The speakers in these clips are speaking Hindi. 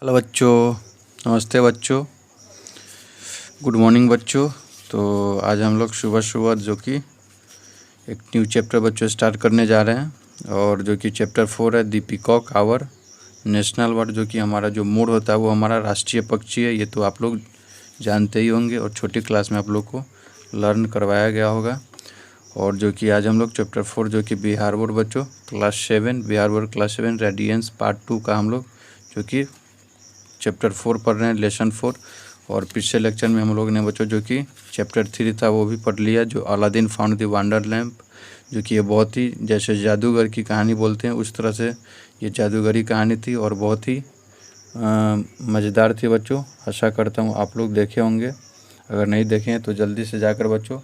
हेलो बच्चों, नमस्ते बच्चों, गुड मॉर्निंग बच्चों। तो आज हम लोग सुबह सुबह जो कि एक न्यू चैप्टर बच्चों स्टार्ट करने जा रहे हैं और जो कि चैप्टर 4 है the peacock our national bird. जो कि हमारा जो मोर होता है वो हमारा राष्ट्रीय पक्षी है। ये तो आप लोग जानते ही होंगे और छोटी क्लास में आप लोग को लर्न करवाया गया होगा। और जो कि आज हम लोग चैप्टर 4 जो कि बिहार बोर्ड बच्चों class 7 Bihar board class 7 radiance part 2 का हम लोग जो कि चैप्टर 4 पढ़ रहे हैं, लेसन 4। और पिछले लेक्चर में हम लोग ने बच्चों जो कि चैप्टर 3 था वो भी पढ़ लिया, जो Aladdin found the wonder lamp. जो कि ये बहुत ही जैसे जादूगर की कहानी बोलते हैं उस तरह से ये जादूगरी कहानी थी और बहुत ही मज़ेदार थी बच्चों। आशा करता हूँ आप लोग देखे होंगे। अगर नहीं देखे हैं तो जल्दी से जाकर बच्चों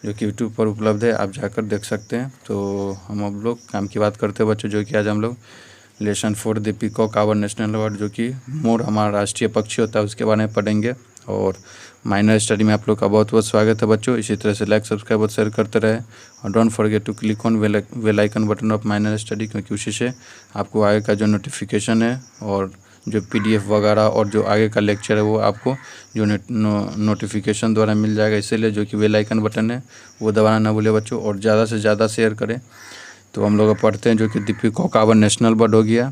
जो कि यूट्यूब पर उपलब्ध है आप जाकर देख सकते हैं। तो हम अब लोग काम की बात करते हैं बच्चों, जो कि आज हम लोग lesson 4 the peacock our national bird जो कि मोर हमारा राष्ट्रीय पक्षी होता है उसके बारे में पढ़ेंगे। और माइनर स्टडी में आप लोग का बहुत बहुत स्वागत है बच्चों। इसी तरह से लाइक सब्सक्राइब और शेयर करते रहे और don't forget to click on bell icon button of minor study, क्योंकि उसी से आपको आगे का जो नोटिफिकेशन है और जो PDF वगैरह और जो आगे का लेक्चर है वो आपको जो नोटिफिकेशन द्वारा मिल जाएगा। इसीलिए जो कि बेल आइकन बटन है वो दबाना ना भूले बच्चों और ज़्यादा से ज़्यादा शेयर करें। तो हम लोग पढ़ते हैं जो कि the peacock our national bird हो गया।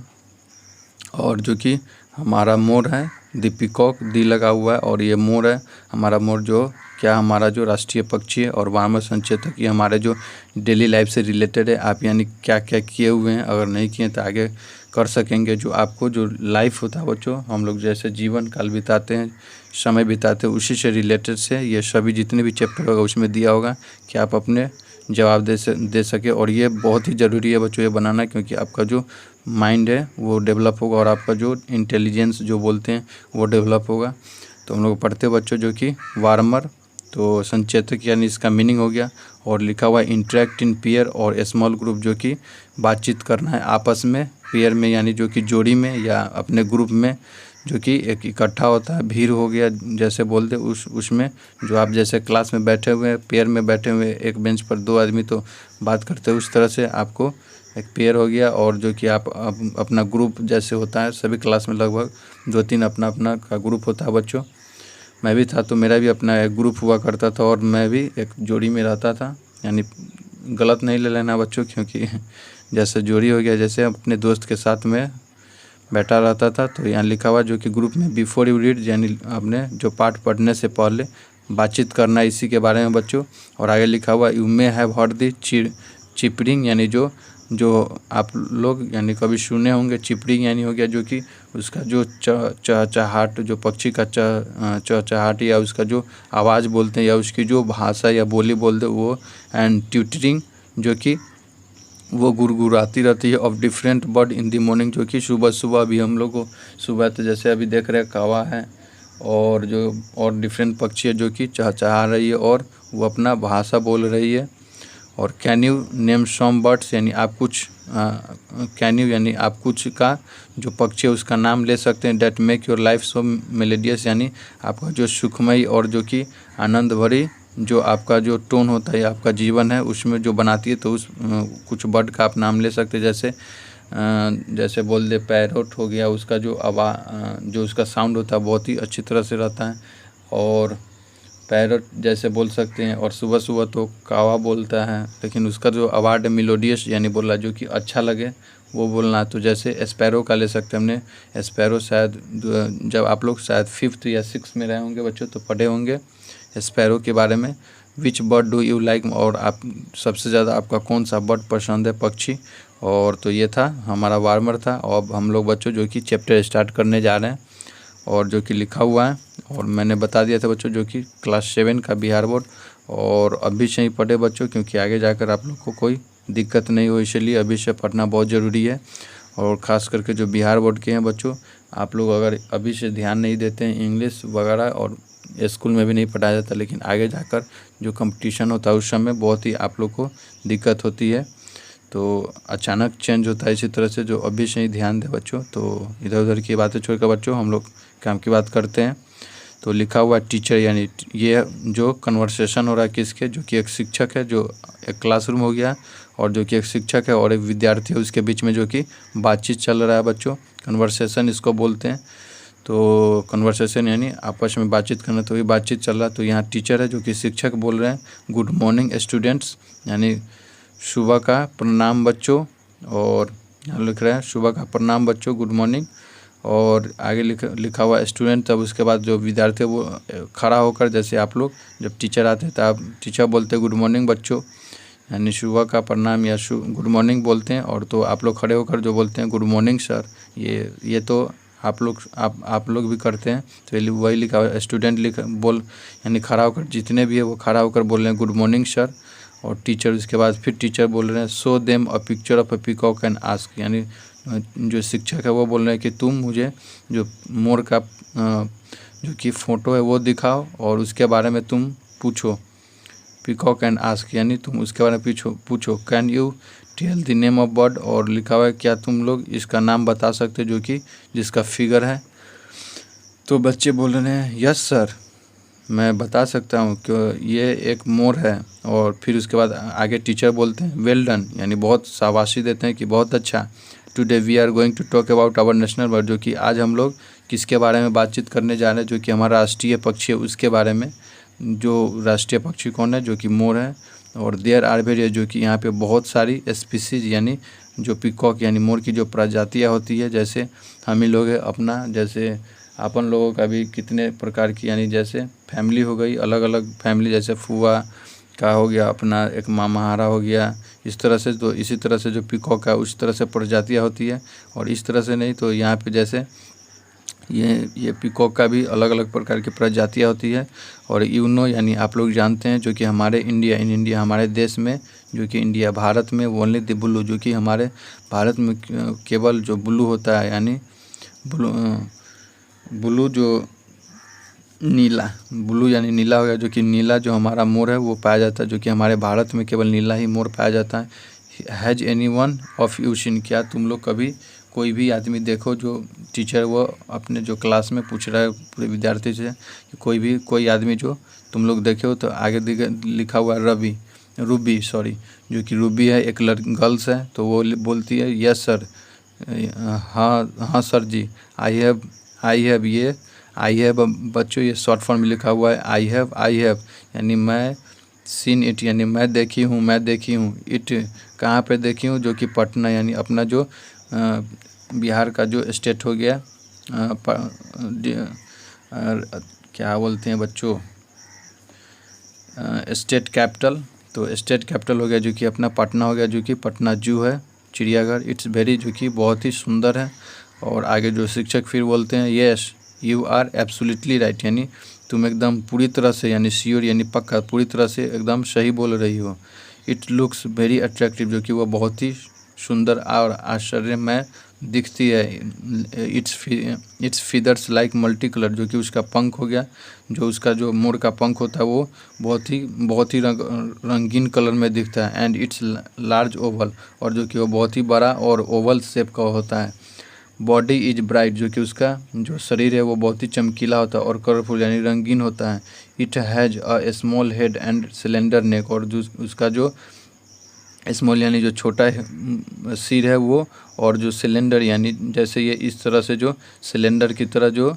और जो कि हमारा मोर है, द पीकॉक दी लगा हुआ है और ये मोर है हमारा मोर जो क्या हमारा जो राष्ट्रीय पक्षी है। और वार्मर संचेतक ये हमारे जो डेली लाइफ से रिलेटेड है। आप यानी क्या क्या किए हुए हैं, अगर नहीं किए तो आगे कर सकेंगे। जो आपको जो लाइफ होता है बच्चों, हम लोग जैसे जीवन काल बिताते हैं, समय बिताते हैं, उसी से रिलेटेड से ये सभी जितने भी चैप्टर होगा उसमें दिया होगा कि आप अपने जवाब दे सके। और ये बहुत ही ज़रूरी है बच्चों ये बनाना, क्योंकि आपका जो माइंड है वो डेवलप होगा और आपका जो इंटेलिजेंस जो बोलते हैं वो डेवलप होगा। तो हम लोग पढ़ते हैं बच्चों जो कि वार्मर तो संचेतक यानी इसका मीनिंग हो गया। और लिखा हुआ इंटरेक्ट इन पेयर और स्मॉल ग्रुप जो कि बातचीत करना है आपस में, पेयर में यानी जो कि जोड़ी में या अपने ग्रुप में जो कि एक इकट्ठा होता है। भीड़ हो गया जैसे बोलते उसमें जो आप जैसे क्लास में बैठे हुए हैं, पेयर में बैठे हुए एक बेंच पर 2 आदमी तो बात करते हैं, उस तरह से आपको एक पेयर हो गया। और जो कि आप अपना ग्रुप जैसे होता है, सभी क्लास में लगभग 2-3 अपना अपना का ग्रुप होता है बच्चों। मैं भी था तो मेरा भी अपना एक ग्रुप हुआ करता था और मैं भी एक जोड़ी में रहता था। यानी गलत नहीं ले लेना बच्चों, क्योंकि जैसे जोड़ी हो गया जैसे अपने दोस्त के साथ में बैठा रहता था। तो यहाँ लिखा हुआ जो कि ग्रुप में बिफोर यू रीड यानी आपने जो पाठ पढ़ने से पहले बातचीत करना इसी के बारे में बच्चों। और आगे लिखा हुआ you may have heard the chirping यानी जो जो आप लोग यानी कभी सुने होंगे। चिपरिंग यानी हो गया जो कि उसका जो चहचहाट जो पक्षी का चहचहाट या उसका जो आवाज़ बोलते हैं या उसकी जो भाषा या बोली बोलते हैं वो। एंड ट्विटरिंग जो कि वो गुरगुराती रहती है of different bird in the morning जो कि सुबह सुबह भी हम लोग को सुबह तो जैसे अभी देख रहे हैं कौवा है और जो और डिफरेंट पक्षी है जो कि चहचहा रही है और वो अपना भाषा बोल रही है। और can you name some birds यानी आप कुछ कैन यू यानी आप कुछ का जो पक्षी है उसका नाम ले सकते हैं। That make your life so melodious यानी आपका जो सुखमयी और जो कि आनंद भरी जो आपका जो टोन होता है आपका जीवन है उसमें जो बनाती है। तो उस कुछ बर्ड का आप नाम ले सकते हैं, जैसे जैसे बोल दे पैरोट हो गया, उसका जो जो उसका साउंड होता है बहुत ही अच्छी तरह से रहता है। और पैरोट जैसे बोल सकते हैं। और सुबह सुबह तो कौवा बोलता है लेकिन उसका जो आवाज़ है मिलोडियस यानी बोला जो कि अच्छा लगे वो बोलना। तो जैसे एस्पैरो का ले सकते हैं हमने। एस्पैरो शायद जब आप लोग शायद 5th या 6th में रहे होंगे बच्चों तो पढ़े होंगे एस्पैरो के बारे में। विच बर्ड डू यू लाइक और आप सबसे ज़्यादा आपका कौन सा बर्ड पसंद है पक्षी। और तो ये था हमारा वार्मर था। और अब हम लोग बच्चों जो कि चैप्टर स्टार्ट करने जा रहे हैं और जो कि लिखा हुआ है और मैंने बता दिया था बच्चों जो कि क्लास 7 का बिहार बोर्ड। और अभी से ही पढ़े बच्चों, क्योंकि आगे जाकर आप लोग को कोई दिक्कत नहीं हो, इसलिए अभी से पढ़ना बहुत ज़रूरी है। और ख़ास करके जो बिहार बोर्ड के हैं बच्चों, आप लोग अगर अभी से ध्यान नहीं देते हैं इंग्लिश वगैरह और स्कूल में भी नहीं पढ़ाया जाता, लेकिन आगे जाकर जो कंपटीशन होता है उस समय बहुत ही आप लोग को दिक्कत होती है। तो अचानक चेंज होता है, इसी तरह से जो अभी से ही ध्यान दें बच्चों। तो इधर उधर की बातें छोड़कर बच्चों हम लोग काम की बात करते हैं। तो लिखा हुआ टीचर यानी ये जो कन्वर्सेशन हो रहा है किसके, जो कि एक शिक्षक है, जो एक क्लासरूम हो गया और जो कि एक शिक्षक है और एक विद्यार्थी है उसके बीच में जो कि बातचीत चल रहा है बच्चों। कन्वर्सेशन इसको बोलते हैं। तो कन्वर्सेशन यानी आपस में बातचीत करना, तो ये बातचीत चल रहा। तो यहाँ टीचर है जो कि शिक्षक बोल रहे हैं गुड मॉर्निंग स्टूडेंट्स, यानी सुबह का प्रणाम बच्चों। और यहाँ लिख रहे हैं सुबह का प्रणाम बच्चों, गुड मॉर्निंग। और आगे लिखा हुआ स्टूडेंट। तब उसके बाद जो विद्यार्थी वो खड़ा होकर, जैसे आप लोग जब टीचर आते हैं तो आप टीचर बोलते हैं गुड मॉर्निंग बच्चों, यानी सुबह का प्रणाम या गुड मॉर्निंग बोलते हैं। और तो आप लोग खड़े होकर जो बोलते हैं गुड मॉर्निंग सर, ये तो आप लोग भी करते हैं। तो वही लिखा हुआ स्टूडेंट यानी खड़ा होकर, जितने भी है वो खड़ा होकर बोल रहे हैं गुड मॉर्निंग सर। और टीचर उसके बाद फिर टीचर बोल रहे हैं show them a picture of a peacock and ask, यानी जो शिक्षक है वो बोल रहे हैं कि तुम मुझे जो मोर का जो कि फ़ोटो है वो दिखाओ और उसके बारे में तुम पूछो। पीकॉक एंड आस्क यानी तुम उसके बारे में पूछो। Can you tell the name of bird, और लिखा हुआ है क्या तुम लोग इसका नाम बता सकते जो कि जिसका फिगर है। तो बच्चे बोल रहे हैं यस सर, मैं बता सकता हूँ कि ये एक मोर है। और फिर उसके बाद आगे टीचर बोलते हैं वेल डन, यानी बहुत शाबाशी देते हैं कि बहुत अच्छा। Today we are going to talk about our national bird, जो कि आज हम लोग किसके बारे में बातचीत करने जा रहे हैं, जो कि हमारा राष्ट्रीय पक्षी है उसके बारे में। जो राष्ट्रीय पक्षी कौन है, जो कि मोर है। और देयर आर वेरियस, जो कि यहाँ पे बहुत सारी स्पीसीज यानी जो पीकॉक यानी मोर की जो प्रजातियाँ होती है। जैसे हम ही लोग है अपना, जैसे अपन लोगों का भी कितने प्रकार की, यानी जैसे फैमिली हो गई अलग अलग फैमिली, जैसे फुआ का हो गया अपना, एक मामाहारा हो गया, इस तरह से। तो इसी तरह से जो पीकॉक है उस तरह से प्रजातियाँ होती है। और इस तरह से नहीं तो यहाँ पे जैसे ये पीकॉक का भी अलग अलग प्रकार की प्रजातियाँ होती है। और यूनो यानी आप लोग जानते हैं जो कि हमारे इंडिया हमारे देश में, जो कि इंडिया भारत में ओनली द ब्लू, जो कि हमारे भारत में केवल जो ब्लू होता है, यानी ब्लू जो ब्लू यानी नीला हो गया, जो कि नीला जो हमारा मोर है वो पाया जाता है, जो कि हमारे भारत में केवल नीला ही मोर पाया जाता है। Has any one of you seen, क्या तुम लोग कभी कोई भी आदमी देखो, जो टीचर वो अपने जो क्लास में पूछ रहा है पूरे विद्यार्थी से कि कोई आदमी जो तुम लोग देखे हो। तो आगे लिखा हुआ है रूबी सॉरी, जो कि रूबी है, एक गर्ल्स है। तो वो बोलती है यस सर, हाँ सर जी, आई हैव बच्चों ये शॉर्ट फॉर्म में लिखा हुआ है आई हैव, यानी मैं, सीन इट यानी मैं देखी हूँ, इट कहाँ पे देखी हूँ, जो कि पटना यानी अपना जो बिहार का जो स्टेट हो गया, क्या बोलते हैं बच्चों, स्टेट कैपिटल। तो स्टेट कैपिटल हो गया जो कि अपना पटना हो गया, जो कि पटना जू है, चिड़ियाघर। इट्स वेरी, जो कि बहुत ही सुंदर है। और आगे जो शिक्षक फिर बोलते हैं yes you are absolutely right, यानी तुम एकदम पूरी तरह से, यानी श्योर यानी पक्का, पूरी तरह से एकदम सही बोल रही हो। इट लुक्स वेरी अट्रैक्टिव, जो कि वो बहुत ही सुंदर और आश्चर्यमय दिखती है। It's feathers like multi colour, जो कि उसका पंख हो गया, जो उसका जो मोर का पंख होता है वो बहुत ही रंगीन कलर में दिखता है। एंड इट्स लार्ज ओवल, और जो कि वो बहुत ही बड़ा और ओवल शेप का होता है। बॉडी इज ब्राइट, जो कि उसका जो शरीर है वो बहुत ही चमकीला होता है और कलरफुल यानी रंगीन होता है। It has a small head and cylinder neck, और जो उसका जो स्मॉल यानी जो छोटा सिर है वो, और जो सिलेंडर यानी जैसे ये इस तरह से जो सिलेंडर की तरह जो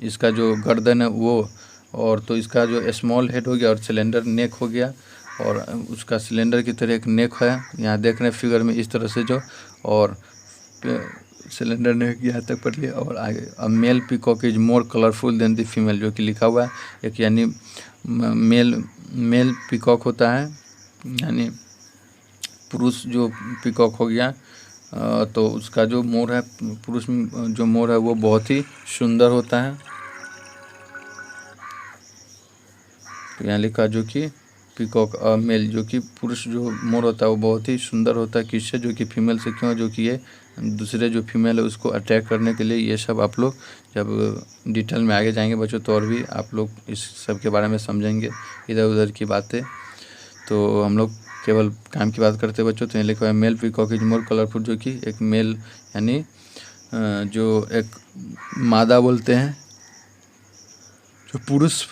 इसका जो गर्दन है वो, और तो इसका जो स्मॉल हेड हो गया और सिलेंडर नेक हो गया, और उसका सिलेंडर की तरह एक नेक है, यहाँ देख रहे हैं फिगर में इस तरह से जो, और सिलेंडर नेक यहाँ तक पढ़ लिया। और आगे a male peacock is more colourful than the female, जो कि लिखा हुआ है एक, यानी मेल पीकॉक होता है, यानी पुरुष जो पीकॉक हो गया, तो उसका जो मोर है, पुरुष जो मोर है वो बहुत ही सुंदर होता है। तो यहाँ लिखा जो कि पीकॉक मेल, जो कि पुरुष जो मोर होता है वो बहुत ही सुंदर होता है। किससे, जो कि फीमेल से। क्यों, जो कि ये दूसरे जो फीमेल है उसको अटैक करने के लिए। ये सब आप लोग जब डिटेल में आगे जाएंगे बच्चों तो और भी आप लोग इस सब के बारे में समझेंगे, इधर उधर की बातें। तो हम लोग केवल काम की बात करते हैं बच्चों। तो यहाँ लिखा है male peacock is more colourful, जो कि एक मेल यानी जो एक मादा बोलते हैं, जो पुरुष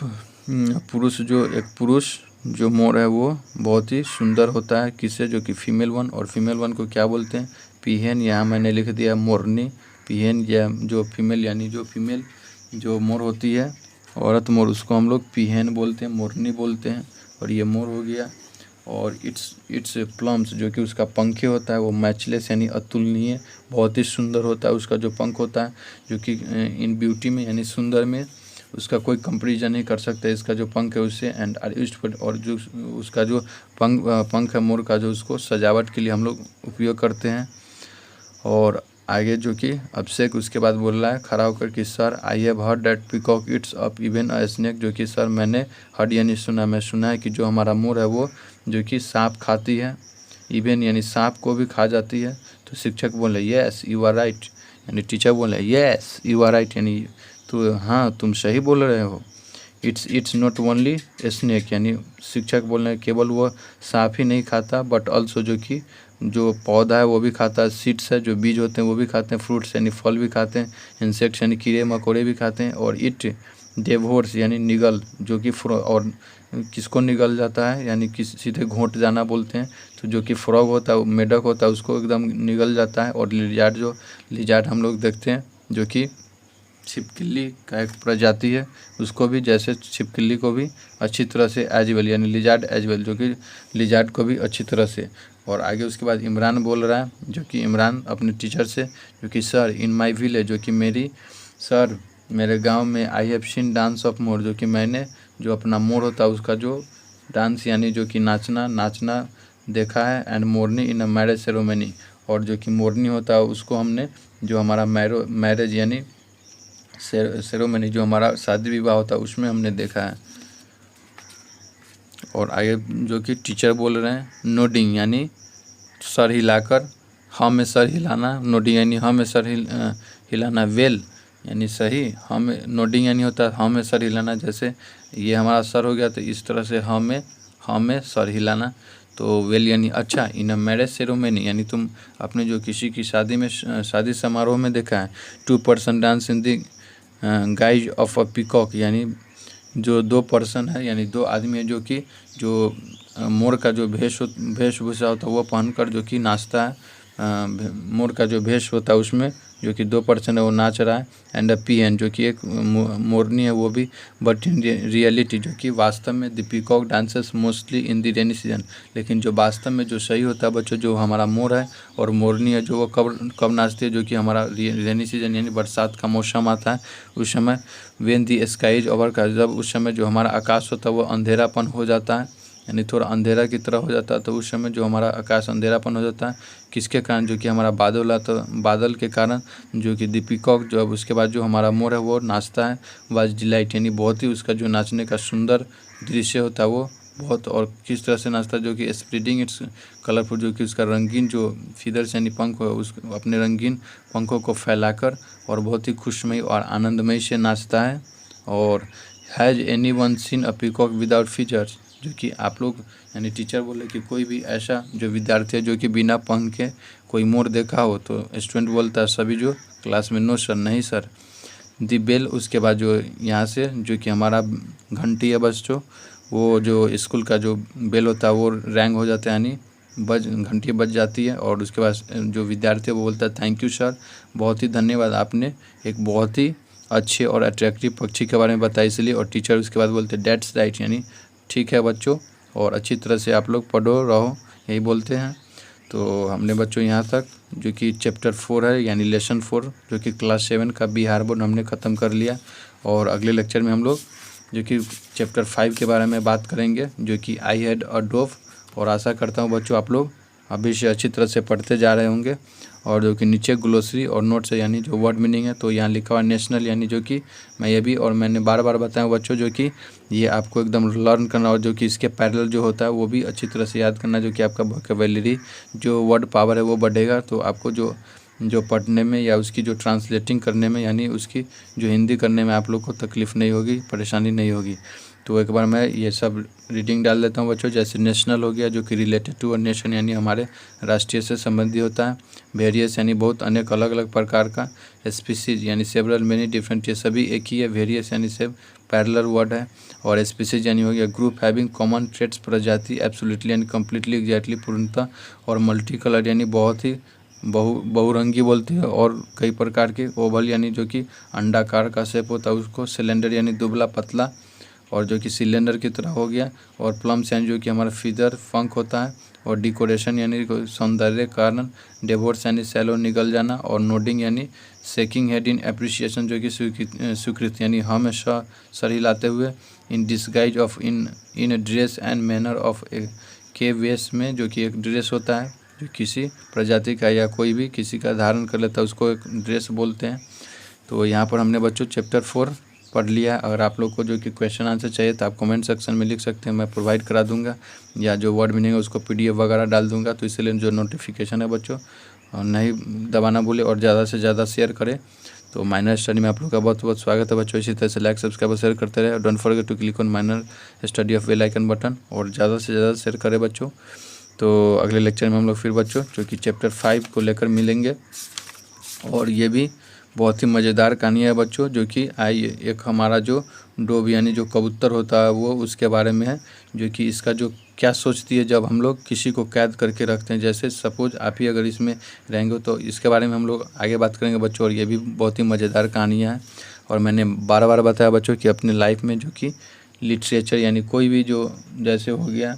जो मोर है वो बहुत ही सुंदर होता है। किससे, जो कि फीमेल वन। और फीमेल वन को क्या बोलते हैं, पीहेन, यहाँ मैंने लिख दिया मोरनी, पीहेन या जो फीमेल यानी जो फीमेल जो मोर होती है, औरत मोर, उसको हम लोग पीहेन बोलते हैं, मोरनी बोलते हैं। और ये मोर हो गया। और इट्स प्लम्स, जो कि उसका पंखे होता है वो मैचलेस यानी अतुलनीय, बहुत ही सुंदर होता है उसका जो पंख होता है, जो कि इन ब्यूटी में यानी सुंदर में उसका कोई कंपैरिजन नहीं कर सकता इसका जो पंख है उससे। एंड आर यूज्ड फॉर, और जो उसका जो पंख है मोर का, जो उसको सजावट के लिए हम लोग उपयोग करते हैं। और आगे जो कि अभिषेक उसके बाद बोल रहा है खड़ा होकर कि sir I have heard that peacock it's up even a snake, जो कि सर मैंने हर्ड यानी सुना, मैं सुना है कि जो हमारा मोर है वो जो कि सांप खाती है, इवन यानी सांप को भी खा जाती है। तो शिक्षक बोले यस यू आर राइट, यानी टीचर बोले यस यू आर राइट, यानी तो हाँ तुम सही बोल रहे हो। इट्स नॉट ओनली स्नेक, यानी शिक्षक बोल रहे हैं केवल वो सांप ही नहीं खाता बट ऑल्सो जो कि जो पौधा है वो भी खाता है, सीड्स है जो बीज होते हैं वो भी खाते हैं, फ्रूट्स यानी फल भी खाते हैं, इंसेक्ट्स यानी कीड़े मकोड़े भी खाते हैं। और इट डेवोर्स यानी निगल, जो कि और किसको निगल जाता है यानी किस सीधे घोंट जाना बोलते हैं। तो जो कि फ्रॉग होता है, मेढक होता है, उसको एकदम निगल जाता है। और लिजार्ड हम लोग देखते हैं जो कि छिपकली का एक प्रजाति है, उसको भी जैसे छिपकली को भी अच्छी तरह से एज वेल, यानी लिजार्ड एज वेल, जो कि लिजार्ड को भी अच्छी तरह से। और आगे उसके बाद इमरान बोल रहा है, जो कि इमरान अपने टीचर से, जो कि सर इन माई विलेज, जो कि सर मेरे गांव में I have seen dance of more, जो कि मैंने जो अपना मोर होता है उसका जो डांस यानी जो कि नाचना देखा है। And Morni in a marriage ceremony, और जो कि मोरनी होता है उसको हमने जो हमारा मैरिज यानी सेरेमनी जो हमारा शादी विवाह होता है उसमें हमने देखा है। और आगे जो कि टीचर बोल रहे हैं नोडिंग यानी सर हिलाकर, हाँ में सर हिलाना, नोडिंग यानी हाँ में सर हिलाना, वेल यानी सही, हाँ में नोडिंग यानी होता है हाँ में सर हिलाना, जैसे ये हमारा सर हो गया तो इस तरह से हाँ में सर हिलाना। तो वेल यानी अच्छा, इन अ मैरिज सेरेमनी यानी तुम अपने जो किसी की शादी समारोह में देखा है। 2 person dance in the guys of a peacock, यानी जो 2 पर्सन है यानी 2 आदमी है जो कि जो मोर का जो वेशभूषा होता है वो पहनकर जो कि नाचता है। मोर का जो भेष होता है उसमें जो कि 2 पर्सन है वो नाच रहा है। एंड अ पीएन जो कि एक मोरनी है वो भी, बट इन रियलिटी जो कि वास्तव में the peacock dances mostly in the rainy season, लेकिन जो वास्तव में जो सही होता है बच्चों, जो हमारा मोर है और मोरनी है जो वो कब नाचती है, जो कि हमारा रेनी सीजन यानी बरसात का मौसम आता है उस समय। When the sky is over का, जब उस समय जो हमारा आकाश होता है वो अंधेरापन हो जाता है, यानी थोड़ा अंधेरा की तरह हो जाता है। तो उस समय जो हमारा आकाश अंधेरापन हो जाता है किसके कारण, जो कि हमारा बादल आता है, बादल के कारण, जो कि द पीकॉक जो अब उसके बाद जो हमारा मोर है वो नाचता है वाज डिलाइट, यानी बहुत ही उसका जो नाचने का सुंदर दृश्य होता है वो बहुत। और किस तरह से नाचता है, जो कि स्प्रेडिंग इट्स कलरफुल, जो कि उसका रंगीन जो फीदर्स यानी पंख है उस अपने रंगीन पंखों को फैलाकर और बहुत ही खुशमयी और आनंदमयी से नाचता है। और has any one seen a peacock without features, जो कि आप लोग यानी टीचर बोले कि कोई भी ऐसा जो विद्यार्थी है जो कि बिना पंख के कोई मोर देखा हो, तो स्टूडेंट बोलता है सभी जो क्लास में नो सर, नहीं सर। दी बेल, उसके बाद जो यहाँ से जो कि हमारा घंटी है बच्चों, वो जो स्कूल का जो बेल होता है वो रैंग हो जाता है यानी घंटी बज जाती है। और उसके बाद जो विद्यार्थी है वो बोलता है थैंक यू सर, बहुत ही धन्यवाद, आपने एक बहुत ही अच्छे और अट्रैक्टिव पक्षी के बारे में बताया इसलिए। और टीचर उसके बाद बोलते हैं डेट्स राइट, यानी ठीक है बच्चों और अच्छी तरह से आप लोग पढ़ो रहो, यही बोलते हैं। तो हमने बच्चों यहाँ तक जो कि चैप्टर 4 है यानी लेसन 4 जो कि क्लास 7 का बी हार्बन हमने ख़त्म कर लिया। और अगले लेक्चर में हम लोग जो कि चैप्टर 5 के बारे में बात करेंगे, जो कि आई हैड अ डोव। और आशा करता हूँ बच्चों आप लोग अभी से अच्छी तरह से पढ़ते जा रहे होंगे। और जो कि नीचे ग्लोसरी और नोट्स है यानी जो वर्ड मीनिंग है, तो यहाँ लिखा हुआ नेशनल, यानी जो कि मैं ये भी और मैंने बार बार बताया बच्चों जो कि ये आपको एकदम लर्न करना, और जो कि इसके पैरेलल जो होता है वो भी अच्छी तरह से याद करना, जो कि आपका वोकैबुलरी जो वर्ड पावर है वो बढ़ेगा। तो आपको जो पढ़ने में या उसकी जो ट्रांसलेटिंग करने में यानी उसकी जो हिंदी करने में आप लोग को तकलीफ़ नहीं होगी, परेशानी नहीं होगी। तो एक बार मैं ये सब रीडिंग डाल देता हूँ बच्चों, जैसे नेशनल हो गया जो कि रिलेटेड टू अ नेशन यानी हमारे राष्ट्रीय से संबंधित होता है। वेरियस यानी बहुत अनेक अलग अलग प्रकार का। स्पीसीज यानी सेवरल मेनी डिफरेंट, ये सभी एक ही है। वेरियस यानी सब पैरेलल वर्ड है। और स्पीसीज यानी हो गया ग्रुप हैविंग कॉमन ट्रेट्स, प्रजाति एब्सोल्युटली यानी कम्प्लीटली एग्जैक्टली पूर्णतः। और मल्टी कलर यानी बहुत ही बहुरंगी बोलते हैं, और कई प्रकार के ओवल यानी जो कि अंडाकार का शेप होता है उसको, सिलेंडर यानी दुबला पतला और जो कि सिलेंडर की तरह हो गया, और प्लम्स यानी जो कि हमारा फीदर पंख होता है, और डेकोरेशन यानी सौंदर्य कारण, डेवोर्स यानी सैलो निकल जाना, और नोडिंग यानी शेकिंग हेड इन अप्रिसिएशन जो कि स्वीकृति यानी हमेशा सर हिलाते हुए, in disguise of in dress and manner of के वेश में जो कि एक ड्रेस होता है जो किसी प्रजाति का या कोई भी किसी का धारण कर लेता है उसको एक ड्रेस बोलते हैं। तो यहाँ पर हमने बच्चों चैप्टर 4 पढ़ लिया। अगर आप लोग को जो कि क्वेश्चन आंसर चाहिए तो आप कमेंट सेक्शन में लिख सकते हैं, मैं प्रोवाइड करा दूंगा, या जो वर्ड मीनिंग है उसको PDF वगैरह डाल दूंगा। तो इसलिए जो नोटिफिकेशन है बच्चों नहीं दबाना भूले और ज़्यादा से ज़्यादा शेयर करें। तो माइनर स्टडी में आप लोग का बहुत बहुत स्वागत है बच्चों। इसी तरह से लाइक सब्सक्राइब और शेयर करते रहे, don't forget to click on minor study of bell icon button, और ज़्यादा से ज़्यादा शेयर करें बच्चों। तो अगले लेक्चर में हम लोग फिर बच्चों जो कि चैप्टर 5 को लेकर मिलेंगे, और ये भी बहुत ही मज़ेदार कहानी है बच्चों, जो कि एक हमारा जो डोव यानी जो कबूतर होता है वो उसके बारे में है, जो कि इसका जो क्या सोचती है जब हम लोग किसी को कैद करके रखते हैं। जैसे सपोज आप ही अगर इसमें रहेंगे तो इसके बारे में हम लोग आगे बात करेंगे बच्चों। और ये भी बहुत ही मज़ेदार कहानियाँ हैं, और मैंने बार बार बताया बच्चों कि अपने लाइफ में जो कि लिटरेचर यानी कोई भी जो जैसे हो गया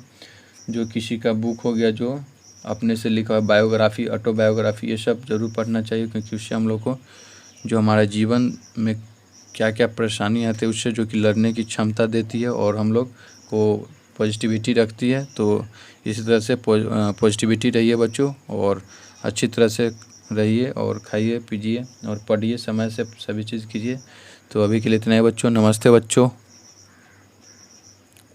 जो किसी का बुक हो गया जो अपने से लिखा हुआ बायोग्राफी, ऑटोबायोग्राफी, ये सब ज़रूर पढ़ना चाहिए, क्योंकि उससे हम लोग को जो हमारा जीवन में क्या क्या परेशानी आती है उससे जो कि लड़ने की क्षमता देती है, और हम लोग को पॉजिटिविटी रखती है। तो इसी तरह से पॉजिटिविटी रहिए बच्चों, और अच्छी तरह से रहिए, और खाइए पीजिए और पढ़िए, समय से सभी चीज़ कीजिए। तो अभी के लिए इतना ही बच्चों, नमस्ते बच्चों।